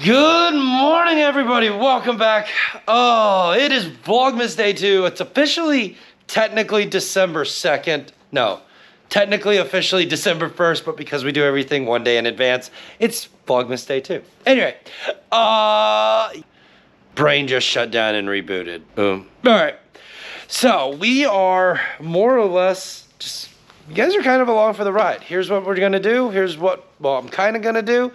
Good morning, everybody. Welcome back. Oh, it is Vlogmas Day 2. It's officially, technically December 2nd. No, technically officially December 1st, but because we do everything one day in advance, it's Vlogmas Day 2. Anyway, brain just shut down and rebooted. Boom. All right. So we are more or less just, you guys are kind of along for the ride. Here's what we're gonna do. Here's what, well, I'm kind of gonna do.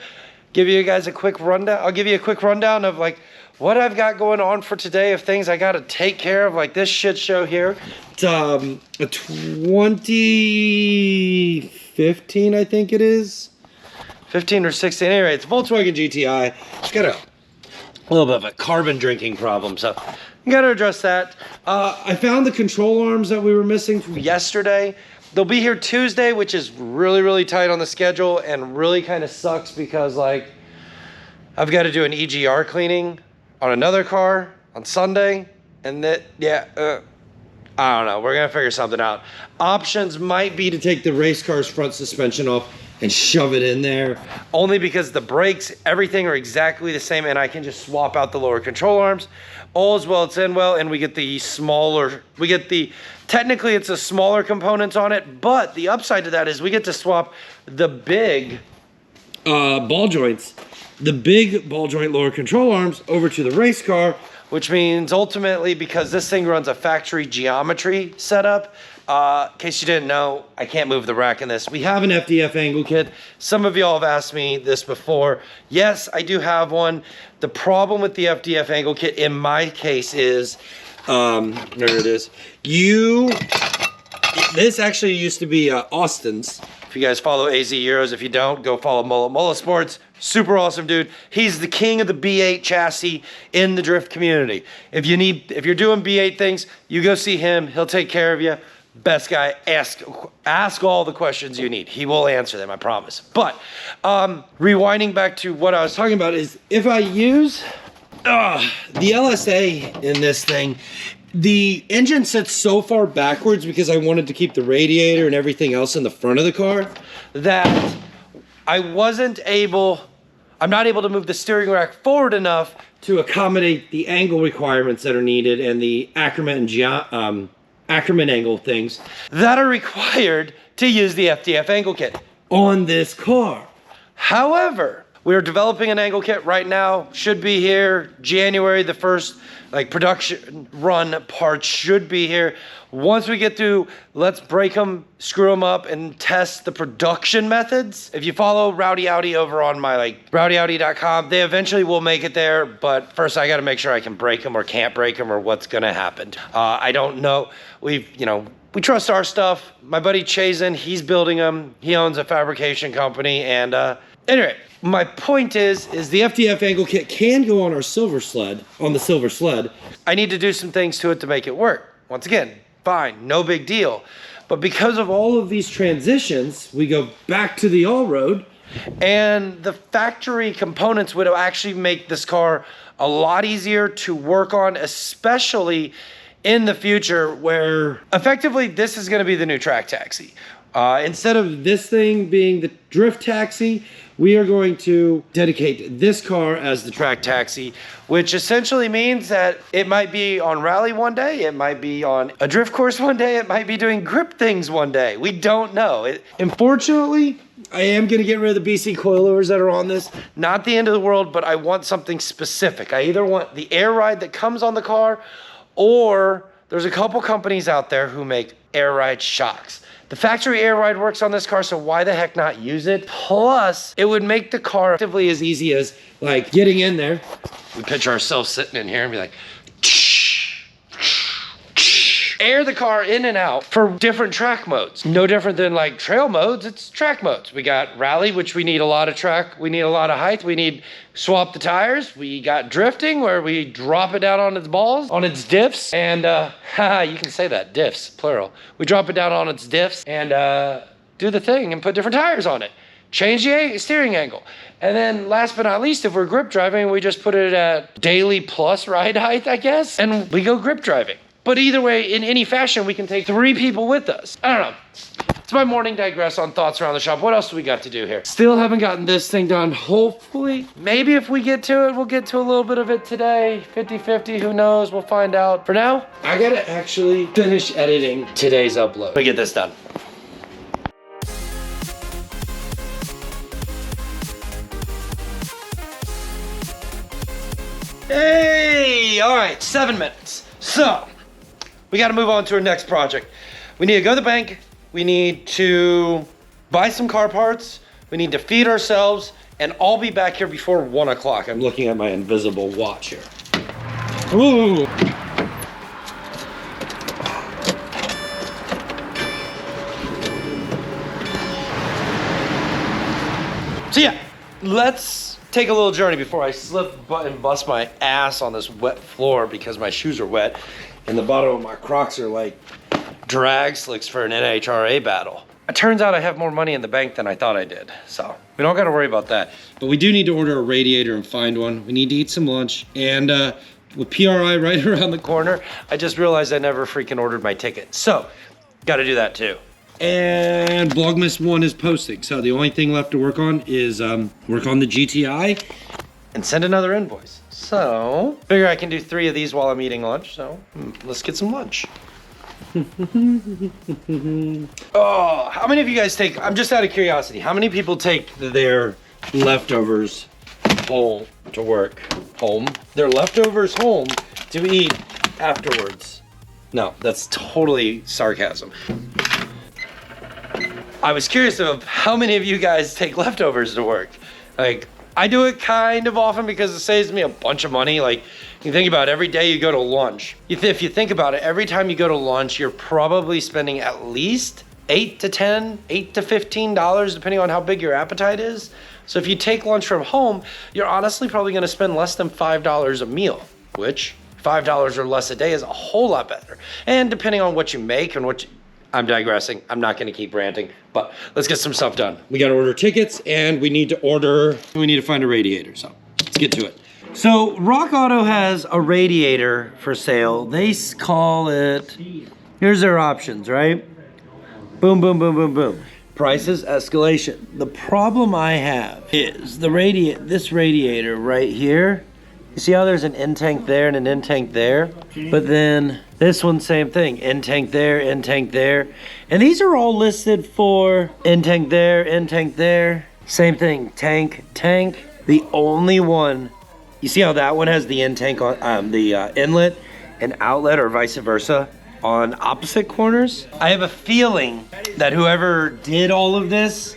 Give you guys a quick rundown. I'll give you a quick rundown of like what I've got going on for today of things I gotta take care of, like this shit show here. It's a 2015, I think it is. 15 or 16, anyway, it's Volkswagen GTI. It's got a little bit of a carbon drinking problem, so you gotta address that. I found the control arms that we were missing from yesterday. They'll be here Tuesday, which is really, really tight on the schedule and really kind of sucks because like I've got to do an EGR cleaning on another car on Sunday. And that, yeah, I don't know. We're going to figure something out. Options might be to take the race car's front suspension off and shove it in there. Only because the brakes, everything are exactly the same and I can just swap out the lower control arms. All is well, it's in well, and we get the smaller, technically it's a smaller components on it, but the upside to that is we get to swap the big ball joints, the big ball joint lower control arms over to the race car, which means ultimately, because this thing runs a factory geometry setup, in case you didn't know, I can't move the rack in this. We have an FDF angle kit. Some of y'all have asked me this before. Yes, I do have one. The problem with the FDF angle kit in my case is, there it is. This actually used to be Austin's. If you guys follow AZ Euros, if you don't, go follow Mullet Sports. Super awesome dude. He's the king of the B8 chassis in the drift community. If you're doing B8 things, you go see him. He'll take care of you. Best guy. Ask all the questions you need. He will answer them, I promise. But rewinding back to what I was talking about is if I use the LSA in this thing, the engine sits so far backwards because I wanted to keep the radiator and everything else in the front of the car that I'm not able to move the steering rack forward enough to accommodate the angle requirements that are needed and the Ackerman angle things that are required to use the FDF angle kit on this car. However, we're developing an angle kit right now, should be here January the 1st, like production run parts should be here. Once we get through, let's break them, screw them up, and test the production methods. If you follow RwdyAudi over on my RwdyAudi.com, they eventually will make it there, but first I gotta make sure I can break them or can't break them or what's gonna happen. I don't know. We trust our stuff. My buddy Chazen, he's building them. He owns a fabrication company, and anyway, my point is the FDF angle kit can go on our silver sled, on the silver sled. I need to do some things to it to make it work. Once again, fine, no big deal. But because of all of these transitions, we go back to the all-road, and the factory components would actually make this car a lot easier to work on, especially in the future where effectively this is gonna be the new track taxi. Instead of this thing being the drift taxi, we are going to dedicate this car as the track taxi, which essentially means that it might be on rally one day, it might be on a drift course one day, it might be doing grip things one day. We don't know. Unfortunately, I am gonna get rid of the BC coilovers that are on this. Not the end of the world, but I want something specific. I either want the air ride that comes on the car, or there's a couple companies out there who make air ride shocks. The factory air ride works on this car, so why the heck not use it? Plus, it would make the car effectively as easy as like getting in there. We picture ourselves sitting in here and be like, air the car in and out for different track modes. No different than like trail modes, it's track modes. We got rally, which we need a lot of track, we need a lot of height, we need swap the tires. We got drifting where we drop it down on its balls, on its diffs, and you can say that, diffs, plural. We drop it down on its diffs and do the thing and put different tires on it. Change the steering angle. And then last but not least, if we're grip driving, we just put it at daily plus ride height, I guess, and we go grip driving. But either way, in any fashion, we can take 3 people with us. I don't know. It's my morning digress on thoughts around the shop. What else do we got to do here? Still haven't gotten this thing done. Hopefully, maybe if we get to it, we'll get to a little bit of it today. 50-50, who knows? We'll find out. For now, I gotta actually finish editing today's upload. Let me get this done. Hey, all right, 7 minutes. So, we gotta move on to our next project. We need to go to the bank. We need to buy some car parts. We need to feed ourselves, and I'll be back here before 1 o'clock. I'm looking at my invisible watch here. Ooh. So yeah, let's take a little journey before I slip and bust my ass on this wet floor because my shoes are wet and the bottom of my Crocs are like drag slicks for an NHRA battle. It turns out I have more money in the bank than I thought I did, so we don't gotta worry about that. But we do need to order a radiator and find one. We need to eat some lunch, and with PRI right around the corner, I just realized I never freaking ordered my ticket. So, gotta do that too. And VlogMas 1 is posting, so the only thing left to work on is work on the GTI and send another invoice. So, figure I can do 3 of these while I'm eating lunch, so let's get some lunch. Oh, how many of you guys take, I'm just out of curiosity, how many people take their leftovers home to work? Home? Their leftovers home to eat afterwards? No, that's totally sarcasm. I was curious of how many of you guys take leftovers to work. Like, I do it kind of often because it saves me a bunch of money. Like, you think about it, every day you go to lunch. If you think about it, every time you go to lunch, you're probably spending at least $8 to $15, depending on how big your appetite is. So if you take lunch from home, you're honestly probably gonna spend less than $5 a meal, which $5 or less a day is a whole lot better. And depending on what you make and what you, I'm digressing. I'm not gonna keep ranting, but let's get some stuff done. We gotta order tickets and we need to find a radiator, so let's get to it. So Rock Auto has a radiator for sale. They call it, here's their options, right? Boom, boom, boom, boom, boom. Prices, escalation. The problem I have is this radiator right here. You see how there's an end tank there and an end tank there? But then this one, same thing. End tank there, end tank there. And these are all listed for end tank there, end tank there. Same thing, tank, tank. The only one, you see how that one has the end tank on the inlet and outlet, or vice versa, on opposite corners? I have a feeling that whoever did all of this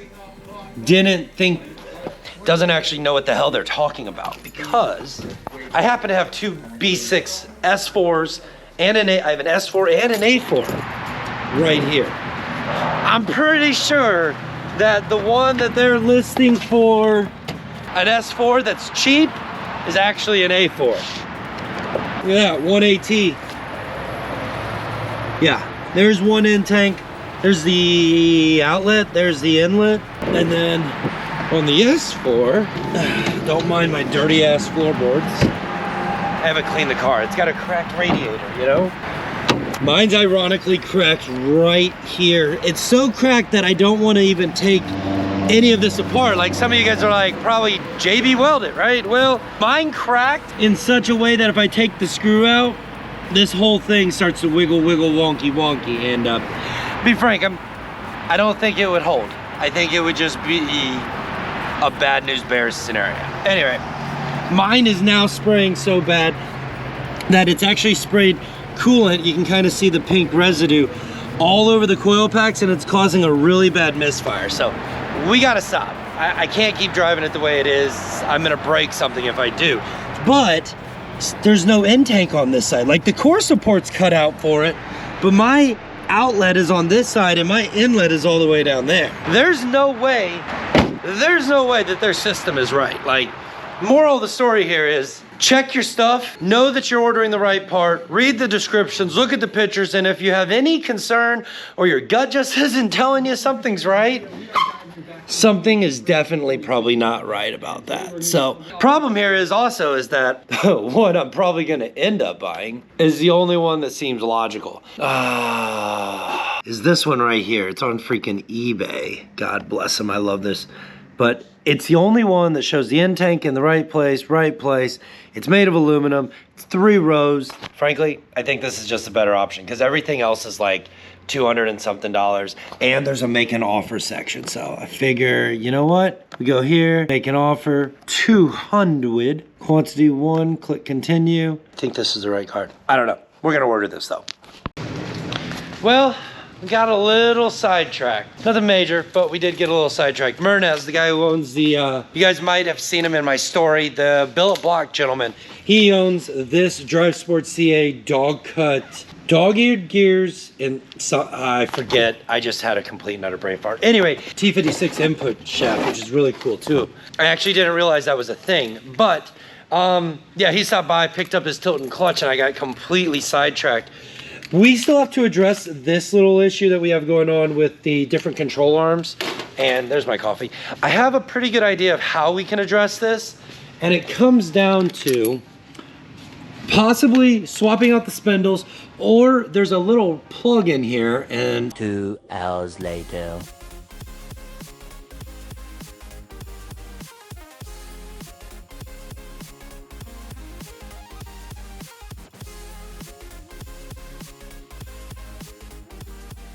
doesn't actually know what the hell they're talking about, because I happen to have 2 B6 S4s and I have an S4 and an A4 right here. I'm pretty sure that the one that they're listing for an S4 that's cheap is actually an A4. Look at that, 1AT. Yeah, there's one end tank, there's the outlet, there's the inlet, and then on the S4, don't mind my dirty ass floorboards. I haven't cleaned the car. It's got a cracked radiator, you know? Mine's ironically cracked right here. It's so cracked that I don't want to even take any of this apart. Like, some of you guys are like, probably JB welded, right? Well, mine cracked in such a way that if I take the screw out, this whole thing starts to wiggle, wonky. And to be frank, I don't think it would hold. I think it would just be a bad news bears scenario. Anyway, mine is now spraying so bad that it's actually sprayed coolant. You can kind of see the pink residue all over the coil packs, and it's causing a really bad misfire. So we gotta stop. I can't keep driving it the way it is. I'm gonna break something if I do. But there's no end tank on this side. Like, the core support's cut out for it, but my outlet is on this side and my inlet is all the way down there. There's no way that their system is right. Like, moral of the story here is, check your stuff, know that you're ordering the right part, read the descriptions, look at the pictures, and if you have any concern or your gut just isn't telling you something's right, something is definitely probably not right about that. So, problem here is that what I'm probably gonna end up buying is the only one that seems logical. is this one right here. It's on freaking eBay. God bless him, I love this. But it's the only one that shows the end tank in the right place, right place. It's made of aluminum, it's 3 rows. Frankly, I think this is just a better option because everything else is like $200 and something, and there's a make an offer section. So I figure, you know what? We go here, make an offer, 200, quantity 1, click continue. I think this is the right card. I don't know. We're gonna order this though. Well, we got a little sidetracked. Nothing major, but we did get a little sidetracked. Mernez, the guy who owns the, you guys might have seen him in my story, the billet block gentleman. He owns this Drive Sport CA dog cut, dog-eared gears, and so, I forget, I just had a complete and utter brain fart. Anyway, T56 input shaft, which is really cool too. I actually didn't realize that was a thing, but yeah, he stopped by, picked up his tilt and clutch, and I got completely sidetracked. We still have to address this little issue that we have going on with the different control arms. And there's my coffee. I have a pretty good idea of how we can address this. And it comes down to possibly swapping out the spindles, or there's a little plug in here and 2 hours later.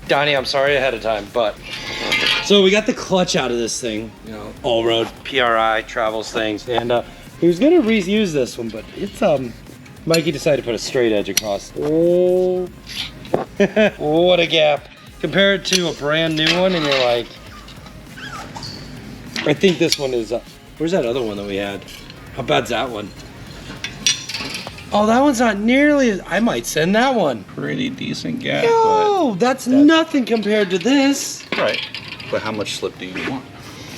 Donnie, I'm sorry ahead of time, but so we got the clutch out of this thing, you know, all road PRI travels things, and he was gonna reuse this one, but it's Mikey decided to put a straight edge across. Oh, what a gap! Compare it to a brand new one, and you're like, I think this one is. Where's that other one that we had? How bad's that one? Oh, that one's not nearly as, I might send that one. Pretty decent gap. No, that's nothing compared to this. Right. But how much slip do you want?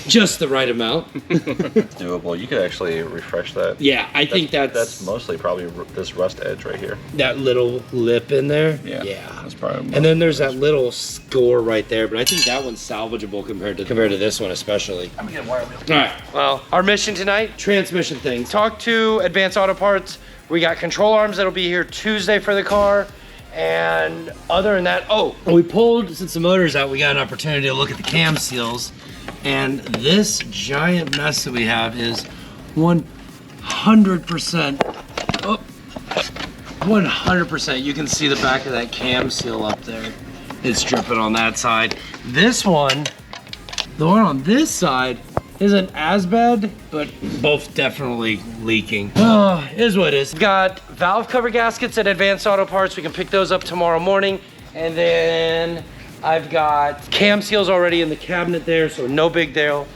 Just the right amount. It's doable. You could actually refresh that. Yeah, I think that's mostly probably this rust edge right here. That little lip in there. Yeah. That's probably. And then there's that little score right there, but I think that one's salvageable compared to this one especially. I'm gonna get a wire wheel. All right. Well, our mission tonight, transmission thing. Talk to Advanced Auto Parts. We got control arms that'll be here Tuesday for the car. And other than that, oh, we pulled, since the motor's out, we got an opportunity to look at the cam seals. And this giant mess that we have is 100%, oh, 100%. You can see the back of that cam seal up there. It's dripping on that side. This one, the one on this side, isn't as bad, but both definitely leaking. Oh, is what it is. We've got valve cover gaskets at Advanced Auto Parts. We can pick those up tomorrow morning. And then I've got cam seals already in the cabinet there, so no big deal.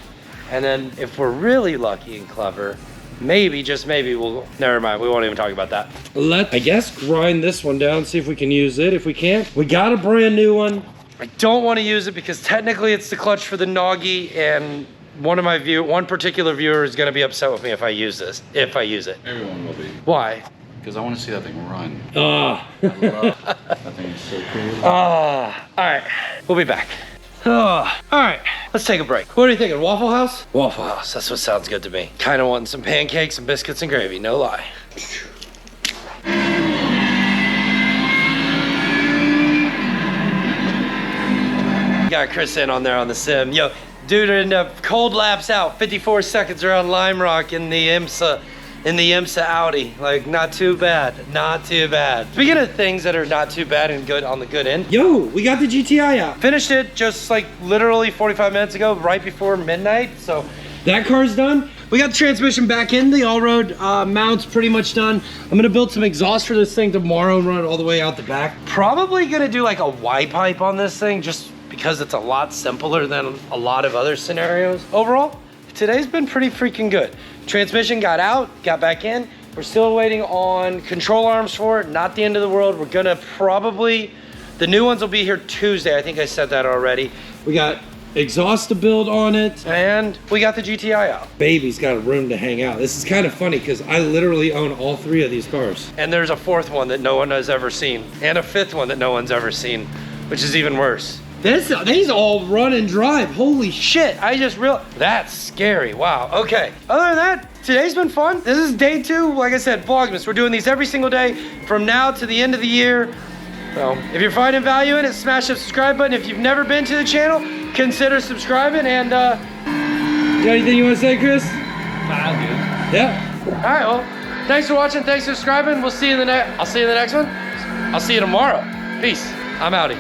And then if we're really lucky and clever, maybe, just maybe, we'll, never mind, we won't even talk about that. Let's, I guess, grind this one down, see if we can use it. If we can't, we got a brand new one. I don't want to use it because technically it's the clutch for the Noggy, and one particular viewer is going to be upset with me if I use this, if I use it. Everyone will be. Why? Because I want to see that thing run. Oh. That thing is so cool. All right, we'll be back. All right, let's take a break. What are you thinking, Waffle House? Waffle House, that's what sounds good to me. Kind of wanting some pancakes and biscuits and gravy, no lie. Got Chris in on there on the sim. Yo, dude, in the cold laps out, 54 seconds around Lime Rock in the IMSA Audi. Like, not too bad, not too bad. Speaking of things that are not too bad and good on the good end, yo, we got the GTI out. Finished it just like literally 45 minutes ago, right before midnight. So that car's done. We got the transmission back in, the all-road mount's pretty much done. I'm gonna build some exhaust for this thing tomorrow and run it all the way out the back. Probably gonna do like a Y-pipe on this thing just because it's a lot simpler than a lot of other scenarios. Overall, today's been pretty freaking good. Transmission got out, got back in. We're still waiting on control arms for it. Not the end of the world. We're gonna probably, the new ones will be here Tuesday. I think I said that already. We got exhaust to build on it, and we got the GTI out. Baby's got a room to hang out. This is kind of funny because I literally own all 3 of these cars. And there's a 4th one that no one has ever seen, and a 5th one that no one's ever seen, which is even worse. These all run and drive. Holy shit, I just realized. That's scary, wow, okay. Other than that, today's been fun. This is day 2, like I said, VlogMas. We're doing these every single day from now to the end of the year. So if you're finding value in it, smash the subscribe button. If you've never been to the channel, consider subscribing. And you got anything you want to say, Chris? Nah, dude. Yeah. All right. Well, thanks for watching. Thanks for subscribing. We'll see you in the next. I'll see you in the next one. I'll see you tomorrow. Peace. I'm Audi.